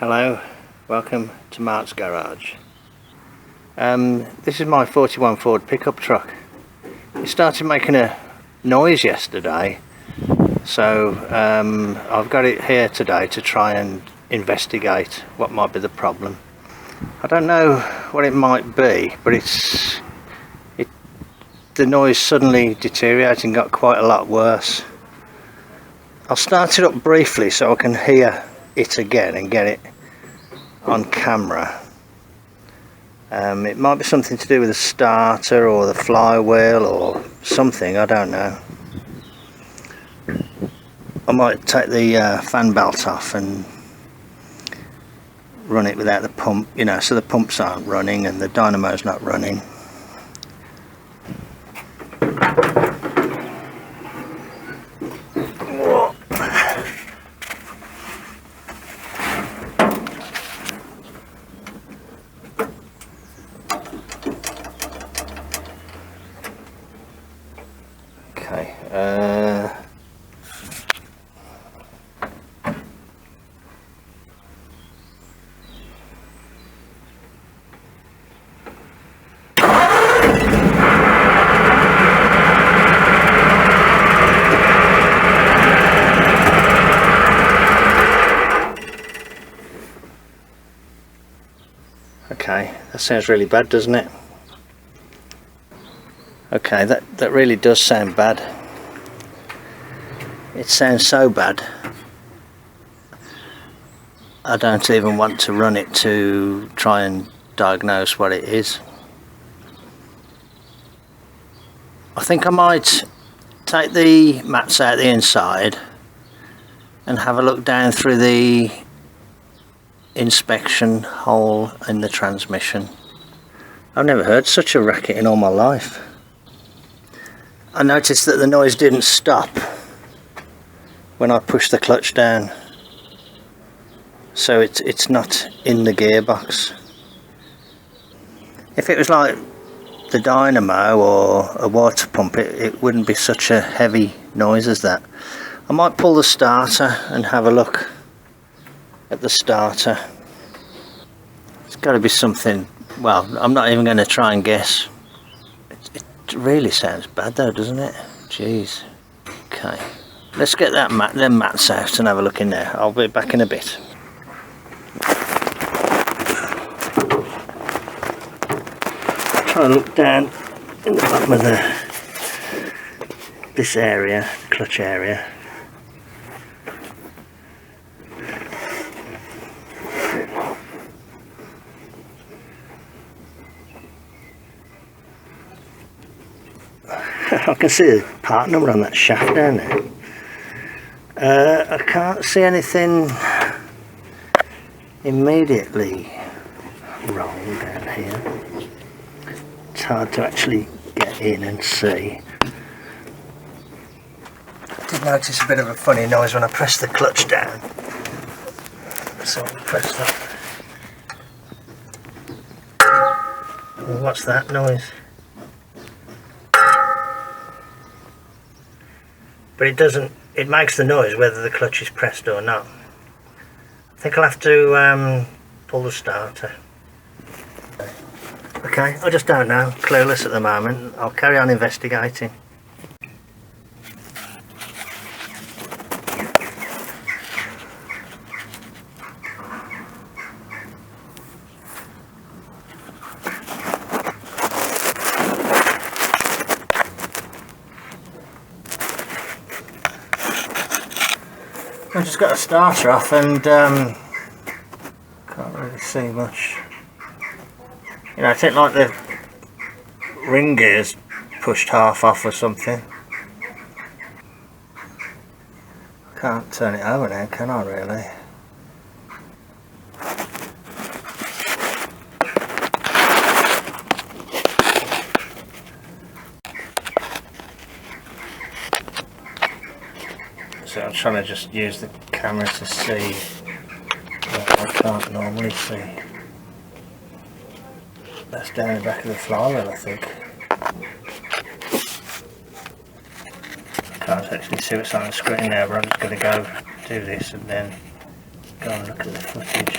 Hello, welcome to Mart's garage. This is my 41 Ford pickup truck. It started making a noise yesterday, so I've got it here today to try and investigate what might be the problem. I don't know what it might be, but the noise suddenly deteriorated and got quite a lot worse. I'll start it up briefly so I can hear it again and get it on camera. It might be something to do with the starter or the flywheel or something, I don't know. I might take the fan belt off and run it without the pump, you know, so the pumps aren't running and the dynamo's not running. Okay, that sounds really bad, doesn't it? Okay, that really does sound bad. It sounds so bad I don't even want to run it to try and diagnose what it is. I think I might take the mats out the inside and have a look down through the inspection hole in the transmission. I've never heard such a racket in all my life. I noticed that the noise didn't stop when I pushed the clutch down, so it's not in the gearbox. If it was like the dynamo or a water pump, it wouldn't be such a heavy noise as that. I might pull the starter and have a look at the starter. It's got to be something, well, I'm not even going to try and guess. It really sounds bad though, doesn't it? Jeez. Okay, let's get them mats out and have a look in there. I'll be back in a bit. Try and look down in the bottom of this area, the clutch area. I can see the part number on that shaft down there. I can't see anything immediately wrong down here. It's hard to actually get in and see. I did notice a bit of a funny noise when I pressed the clutch down. So I'll press that. Well, what's that noise? But it makes the noise whether the clutch is pressed or not. I think I'll have to pull the starter. Okay, I just don't know, clueless at the moment. I'll carry on investigating. I've just got a starter off and can't really see much. You know, I think like the ring gear's pushed half off or something. Can't turn it over now, can I really? So I'm trying to just use the camera to see what I can't normally see. That's down the back of the flywheel, I think. Can't actually see what's on the screen now, but I'm just going to go do this and then go and look at the footage.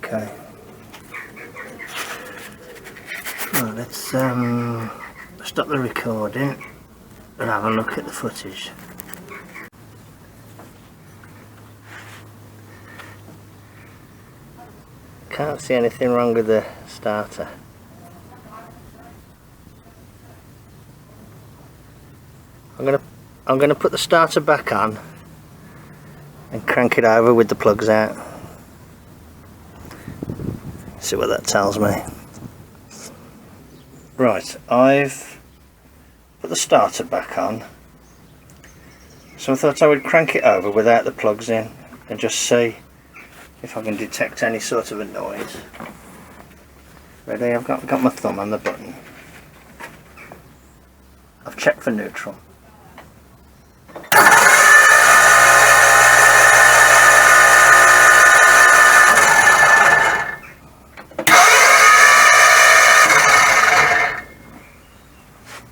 Okay. Well, let's stop the recording and have a look at the footage. Can't see anything wrong with the starter. I'm gonna put the starter back on and crank it over with the plugs out. See what that tells me. Right, I've put the starter back on, so I thought I would crank it over without the plugs in and just see if I can detect any sort of a noise. Ready? I've got my thumb on the button. I've checked for neutral.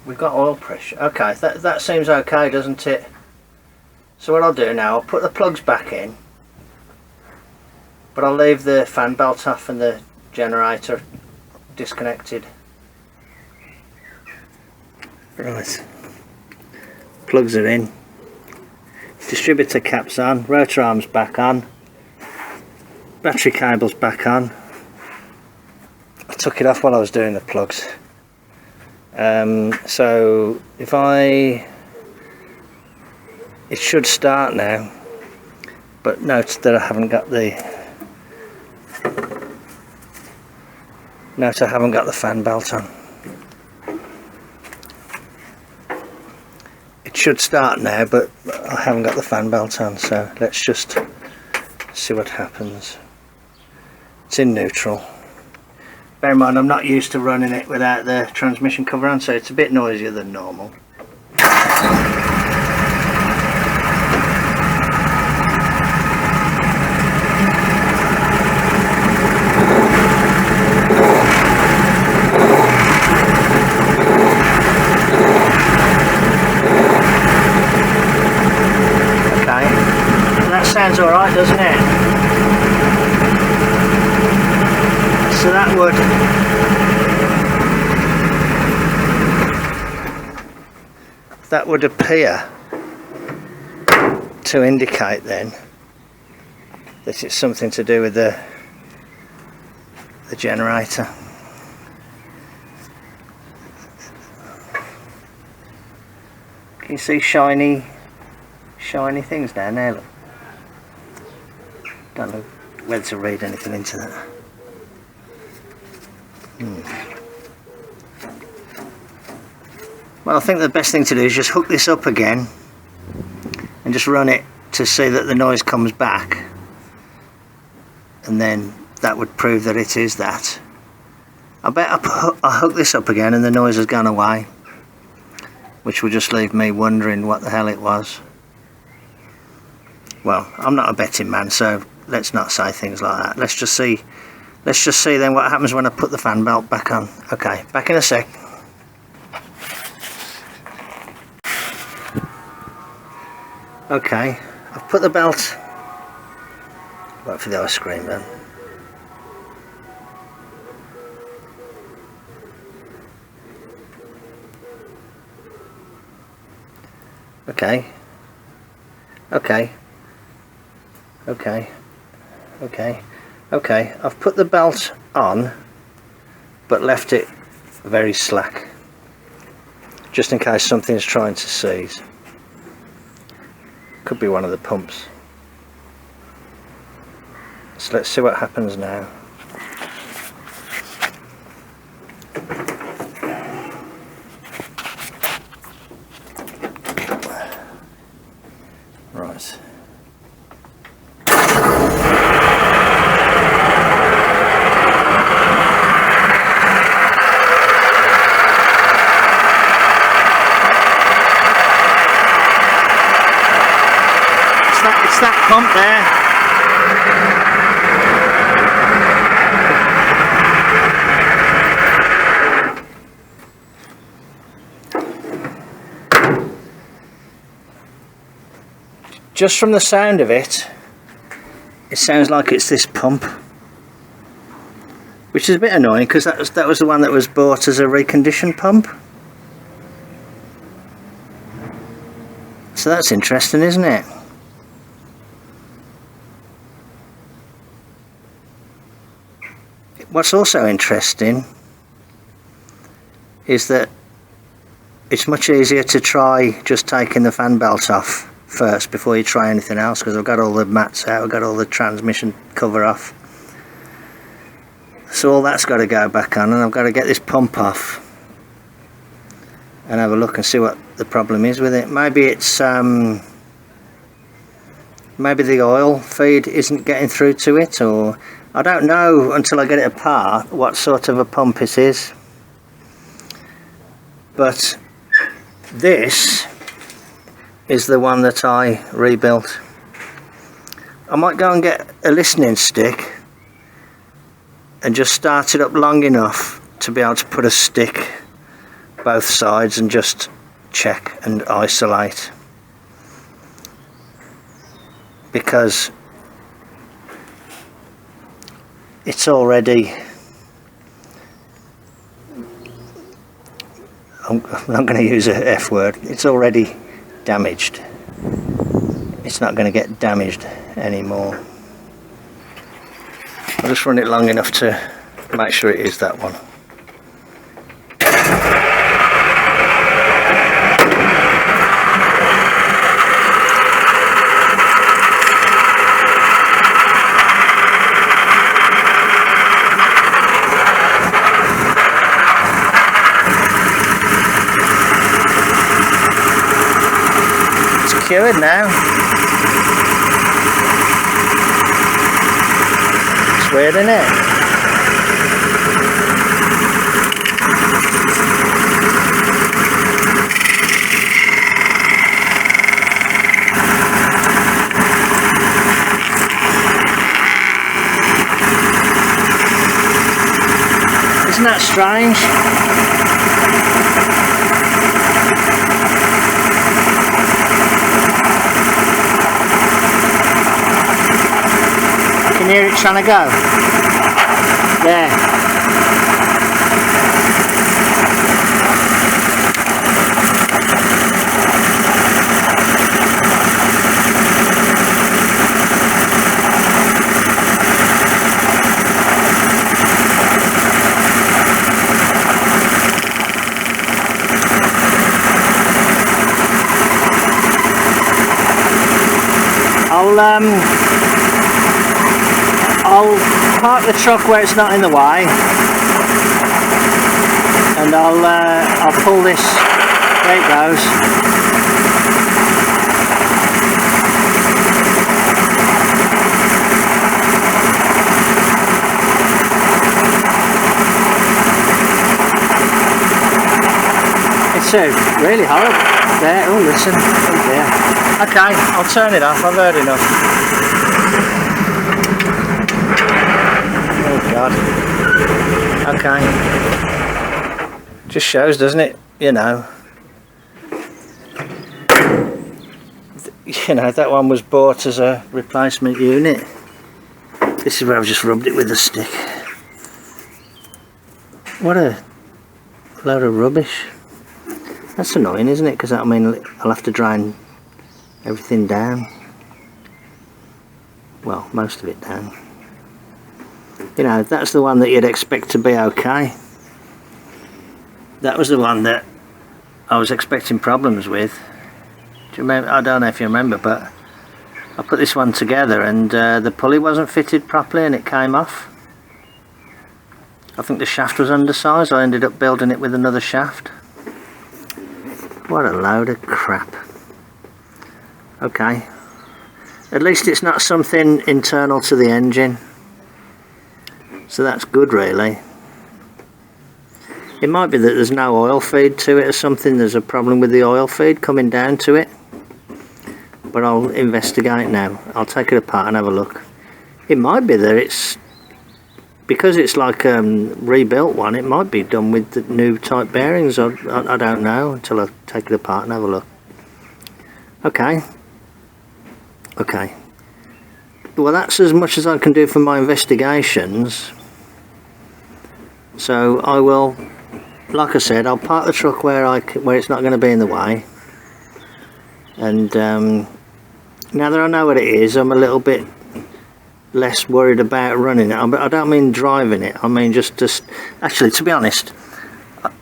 We've got oil pressure. Okay, that seems okay, doesn't it? So what I'll do now, I'll put the plugs back in, but I'll leave the fan belt off and the generator disconnected. Right, plugs are in, distributor caps on, rotor arms back on, battery cables back on. I took it off while I was doing the plugs. So if it should start now, but note that I haven't got the fan belt on. It should start now, but I haven't got the fan belt on, so let's just see what happens. It's in neutral. Bear in mind, I'm not used to running it without the transmission cover on, so it's a bit noisier than normal. Okay, that sounds alright, doesn't it? So that would appear to indicate then that it's something to do with the generator. Can you see shiny things down there? Look. Don't know whether to read anything into that. Well, I think the best thing to do is just hook this up again and just run it to see that the noise comes back, and then that would prove that it is that. I bet I hook this up again and the noise has gone away, which will just leave me wondering what the hell it was. Well, I'm not a betting man, so let's not say things like that. Let's just see then what happens when I put the fan belt back on. Okay, back in a sec. Okay, I've put the belt. Wait for the ice cream then. Okay. Okay, I've put the belt on but left it very slack, just in case something's trying to seize. Could be one of the pumps. So let's see what happens now. Right. pump there. Just from the sound of it, it sounds like it's this pump, which is a bit annoying because that was the one that was bought as a reconditioned pump. So that's interesting, isn't it? What's also interesting is that it's much easier to try just taking the fan belt off first before you try anything else, because I've got all the mats out, I've got all the transmission cover off, so all that's got to go back on, and I've got to get this pump off and have a look and see what the problem is with it. Maybe it's maybe the oil feed isn't getting through to it, or I don't know until I get it apart what sort of a pump it is. But this is the one that I rebuilt. I might go and get a listening stick and just start it up long enough to be able to put a stick both sides and just check and isolate, because it's already, I'm not going to use a F word, it's already damaged. It's not going to get damaged anymore. I'll just run it long enough to make sure it is that one. Cured now. It's weird, isn't it? Isn't that strange? Can you hear it trying to go? There. I'll park the truck where it's not in the way, and I'll pull this. There it goes. It's really horrible. There. Oh, listen. Oh dear. Okay, I'll turn it off. I've heard enough. God. Okay. Just shows, doesn't it? You know, that one was bought as a replacement unit. This is where I've just rubbed it with a stick. What a load of rubbish. That's annoying, isn't it? Because that'll mean I'll have to drain everything down. Well, most of it down. You know, that's the one that you'd expect to be okay. That was the one that I was expecting problems with. Do you remember? I don't know if you remember, but I put this one together and the pulley wasn't fitted properly and it came off. I think the shaft was undersized. I ended up building it with another shaft. What a load of crap. Okay. At least it's not something internal to the engine. So that's good, really. It might be that there's no oil feed to it or something. There's a problem with the oil feed coming down to it. but I'll investigate now. I'll take it apart and have a look. It might be that it's, because it's like a rebuilt one, it might be done with the new type bearings. I don't know until I take it apart and have a look. Okay. Okay. Well, that's as much as I can do for my investigations. So I will, like I said, I'll park the truck where it's not going to be in the way. And now that I know what it is, I'm a little bit less worried about running it. I don't mean driving it, I mean just actually, to be honest,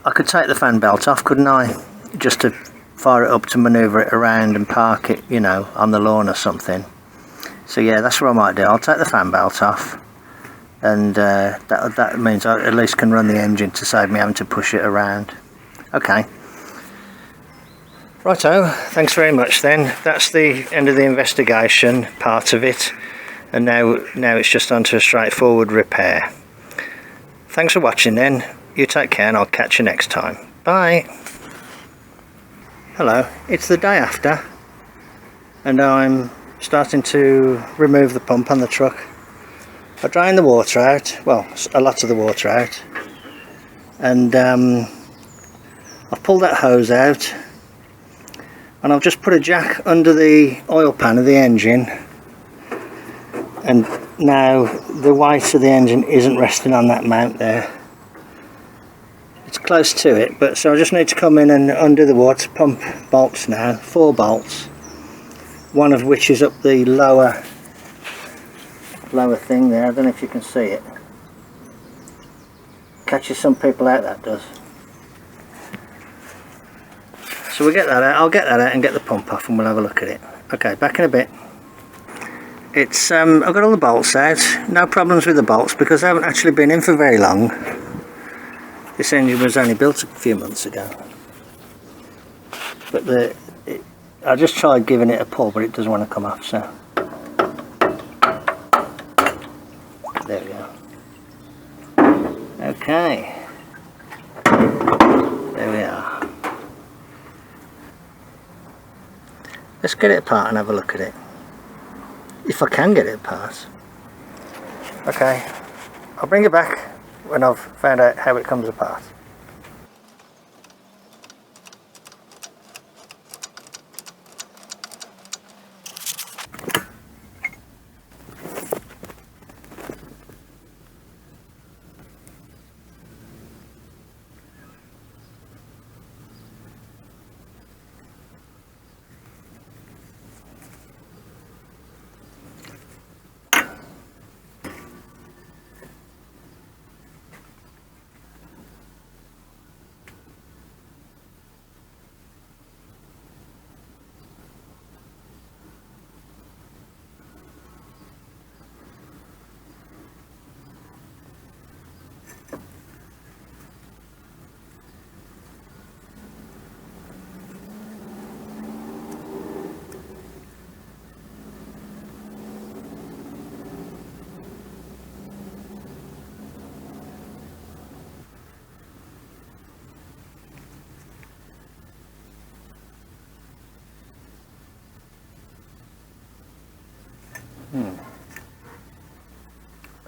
I could take the fan belt off, couldn't I, just to fire it up to manoeuvre it around and park it, you know, on the lawn or something. So yeah, that's what I might do. I'll take the fan belt off, and that means I at least can run the engine to save me having to push it around. Okay. Righto, thanks very much then. That's the end of the investigation part of it. And now it's just onto a straightforward repair. Thanks for watching then. You take care and I'll catch you next time. Bye. Hello, it's the day after and I'm starting to remove the pump on the truck. I drained the water out, well, a lot of the water out, and I've pulled that hose out and I've just put a jack under the oil pan of the engine. And now the weight of the engine isn't resting on that mount there. It's close to it, but so I just need to come in and undo the water pump bolts now, 4 bolts. One of which is up the lower thing there. I don't know if you can see it. Catches some people out, that does. So we'll get that out. I'll get that out and get the pump off and we'll have a look at it. Okay, back in a bit. It's I've got all the bolts out, no problems with the bolts because they haven't actually been in for very long. This engine was only built a few months ago. But I just tried giving it a pull, but it doesn't want to come off, so. There we go. Okay. There we are. Let's get it apart and have a look at it. If I can get it apart. Okay, I'll bring it back when I've found out how it comes apart.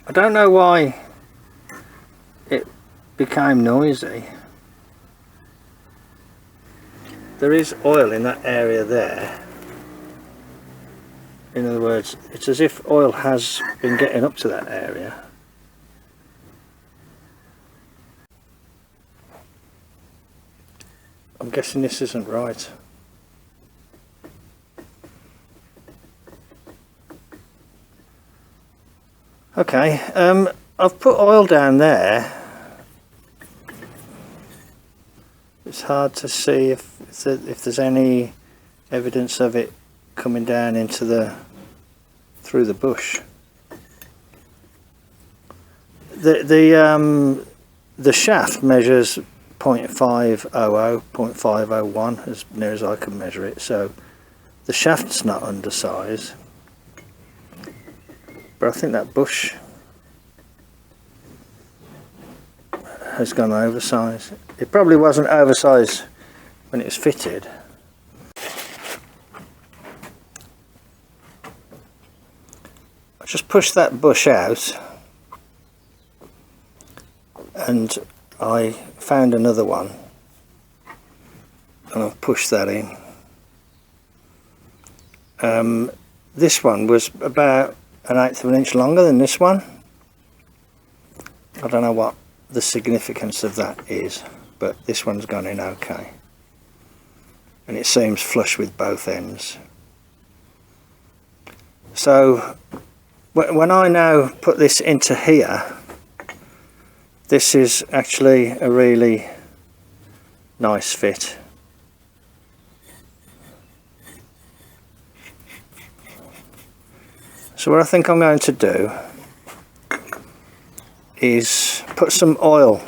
I don't know why it became noisy. There is oil in that area there. In other words, it's as if oil has been getting up to that area. I'm guessing this isn't right. Okay, I've put oil down there. It's hard to see if there's any evidence of it coming down into through the bush. The shaft measures 0.500, 0.501 as near as I can measure it, so the shaft's not undersized. But I think that bush has gone oversized. It probably wasn't oversized when it was fitted. just pushed that bush out and I found another one and I've pushed that in. This one was about 1/8 of an inch longer than this one. I don't know what the significance of that is, but this one's gone in okay. And it seems flush with both ends. So when I now put this into here, this is actually a really nice fit. So what I think I'm going to do is put some oil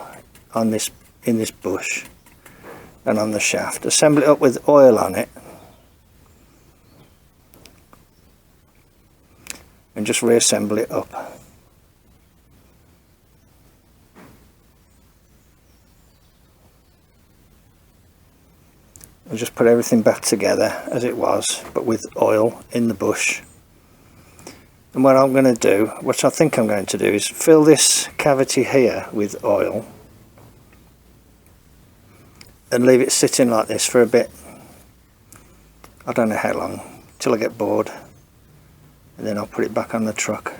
on this, in this bush and on the shaft, assemble it up with oil on it and just reassemble it up. And just put everything back together as it was, but with oil in the bush. And what I'm going to do, what I think I'm going to do, is fill this cavity here with oil and leave it sitting like this for a bit. I don't know how long, till I get bored, and then I'll put it back on the truck.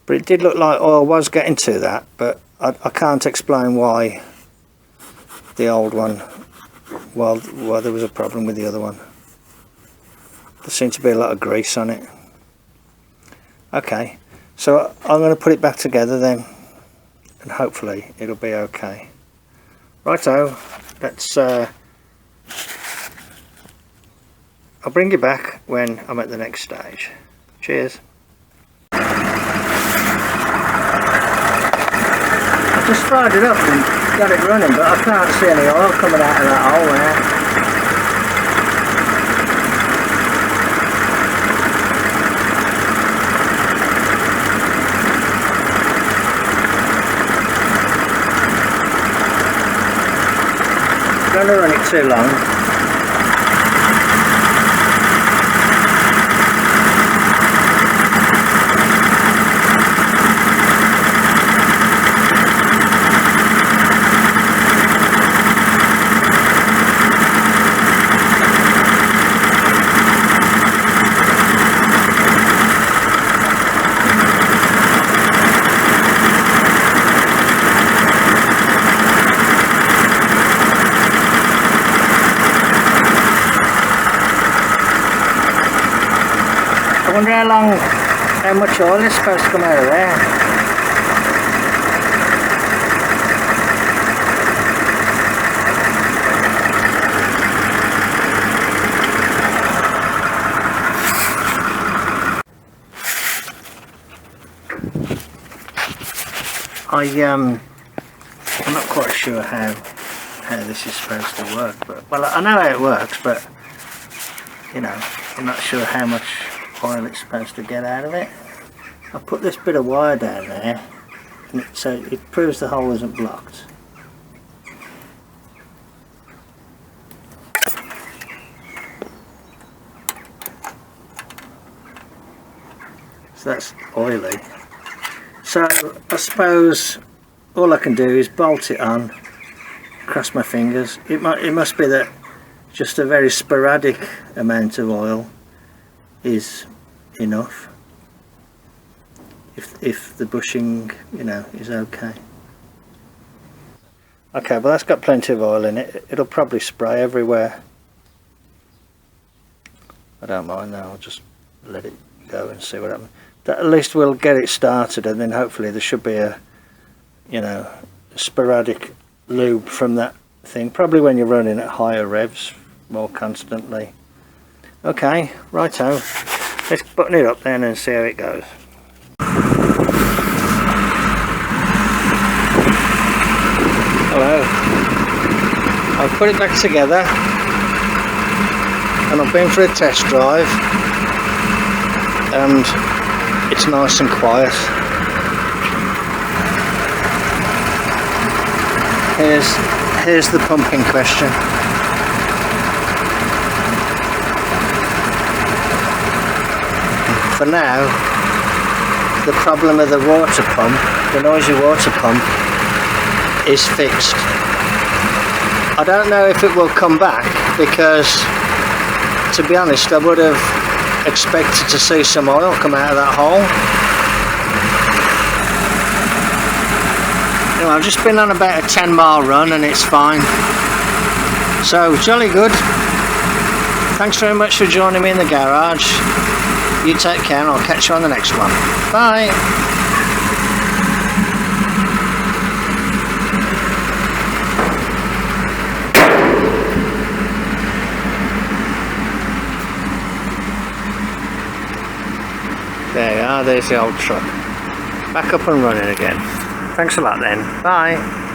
But it did look like oil was getting to that, but I can't explain why the old one, why there was a problem with the other one. There seemed to be a lot of grease on it. Okay, so I'm going to put it back together then, and hopefully it'll be okay. Righto, let's I'll bring you back when I'm at the next stage. Cheers. I just fired it up and got it running, but I can't see any oil coming out of that hole there. Don't run it too long. I wonder how much oil is supposed to come out of there. I'm not quite sure how this is supposed to work, but well, I know how it works, but you know, I'm not sure how much oil it's supposed to get out of it. I put this bit of wire down there, and so it proves the hole isn't blocked. So that's oily. So I suppose all I can do is bolt it on, cross my fingers. It must be that just a very sporadic amount of oil is enough if the bushing, you know, is okay. Okay, well that's got plenty of oil in it. It'll probably spray everywhere. I don't mind though, I'll just let it go and see what happens. That at least we'll get it started, and then hopefully there should be a, you know, sporadic lube from that thing, probably when you're running at higher revs more constantly. Okay, righto, let's button it up then and see how it goes. Hello, I've put it back together and I've been for a test drive, and it's nice and quiet. Here's the pump in question. for now the problem of the water pump, the noisy water pump, is fixed. I don't know if it will come back, because to be honest I would have expected to see some oil come out of that hole. Anyway, I've just been on about a 10-mile run and it's fine, so jolly good. Thanks very much for joining me in the garage. You take care and I'll catch you on the next one. Bye. There you are, there's the old truck. Back up and running again. Thanks a lot then. Bye.